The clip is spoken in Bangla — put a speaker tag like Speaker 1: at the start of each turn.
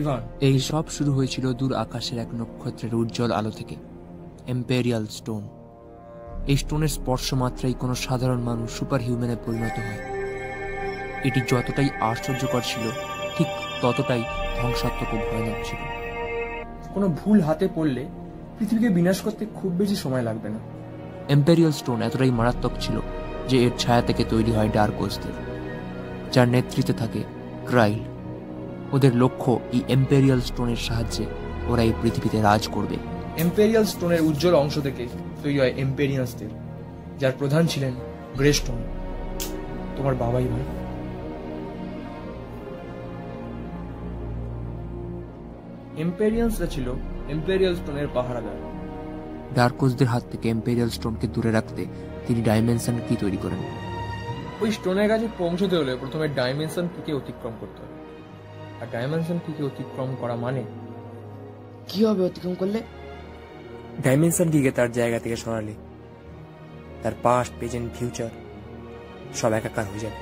Speaker 1: ইভান,
Speaker 2: এই সব শুরু হয়েছিল দূর আকাশের এক নক্ষত্রের উজ্জ্বল আলো থেকে। Imperial stone. এই স্টোনের স্পর্শ মাত্রাই কোনো সাধারণ মানুষ সুপার হিউম্যানে পরিণত হয়। এটি যতটাই আশ্চর্যকর ছিল, ঠিক ততটাই ধ্বংসাত্মক ও ভয়ানক ছিল।
Speaker 1: কোনো ভুল হাতে পড়লে পৃথিবীকে বিনাশ করতে খুব বেশি সময় লাগবে না।
Speaker 2: এম্পেরিয়াল স্টোন এতটাই মারাত্মক ছিল যে এর ছায়া থেকে তৈরি হয় ডার্ক ওয়েস্টের, যার নেতৃত্বে থাকে ক্রাইল। ওদের লক্ষ্য এই এম্পেরিয়াল স্টোনের সাহায্যে ওরা এই পৃথিবীতে রাজ করবে।
Speaker 1: এম্পেরিয়াল স্টোনের উজ্জ্বল অংশ থেকে তৈরি হয় এম্পেরিয়ান্সদের, যার প্রধান ছিলেন গ্রে স্টোন, তোমার বাবাই ভাই। এম্পেরিয়ান্সরা ছিল এম্পেরিয়াল স্টোনের পাহারাদার।
Speaker 2: ডার্কোসদের হাত থেকে এম্পেরিয়াল স্টোনকে দূরে রাখতে তিনি ডাইমেনশন কি তৈরি করেন।
Speaker 1: ওই স্টোনের কাছে পৌঁছতে হলে প্রথমে ডাইমেনশন কিকে অতিক্রম করতে হবে। আর ডাইমেনশন কিকে অতিক্রম করা মানে
Speaker 3: কি হবে অতিক্রম করলে?
Speaker 4: ডাইমেনশন কিকে তার জায়গা থেকে সরালে তার পাস্ট, প্রেজেন্ট, ফিউচার সব একাকার হয়ে যাবে।